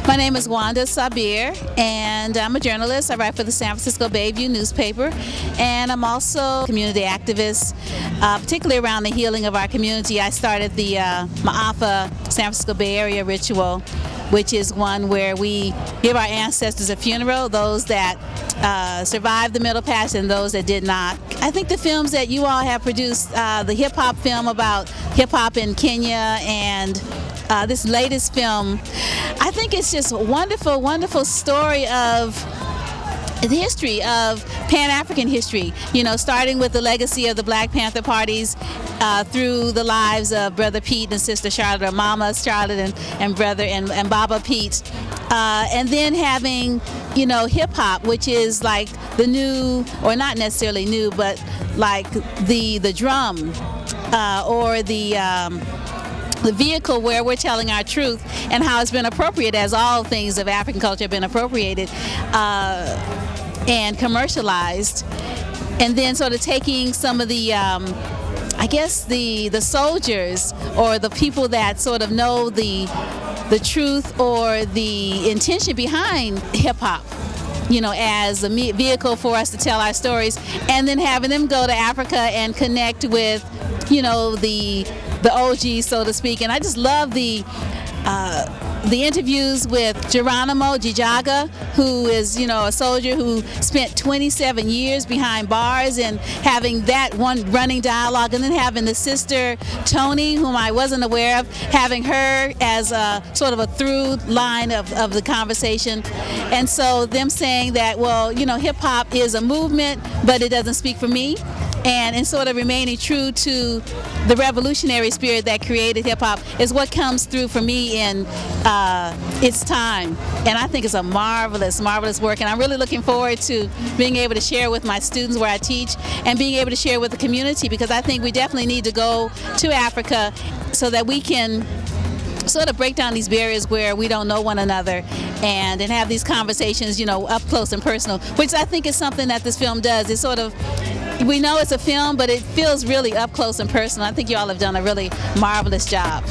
My name is Wanda Sabir, and I'm a journalist. I write for the San Francisco Bayview newspaper, and I'm also a community activist, particularly around the healing of our community. I started the Ma'afa San Francisco Bay Area ritual, which is one where we give our ancestors a funeral, those that survived the Middle Passage and those that did not. I think the films that you all have produced, the hip-hop film about hip-hop in Kenya and this latest film, I think it's just a wonderful, wonderful story of the history of Pan-African history, you know, starting with the legacy of the Black Panther parties through the lives of Brother Pete and Sister Charlotte, or Mama Charlotte and Brother and Baba Pete, and then having, you know, hip-hop, which is like the new, or not necessarily new, but like the drum or the vehicle where we're telling our truth and how it's been appropriated, as all things of African culture have been appropriated and commercialized, and then sort of taking some of the I guess the soldiers or the people that sort of know the truth or the intention behind hip-hop, you know, as a vehicle for us to tell our stories, and then having them go to Africa and connect with, you know, the OG, so to speak. And I just love the interviews with Geronimo Jijaga, who is, you know, a soldier who spent 27 years behind bars, and having that one running dialogue, and then having the sister Tony, whom I wasn't aware of, having her as a sort of a through line of the conversation. And so them saying that, well, you know, hip hop is a movement, but it doesn't speak for me. And sort of remaining true to the revolutionary spirit that created hip-hop is what comes through for me in its time. And I think it's a marvelous, marvelous work. And I'm really looking forward to being able to share with my students where I teach, and being able to share with the community, because I think we definitely need to go to Africa so that we can sort of break down these barriers where we don't know one another, and have these conversations, you know, up close and personal, which I think is something that this film does. It's sort of, we know it's a film, but it feels really up close and personal. I think you all have done a really marvelous job.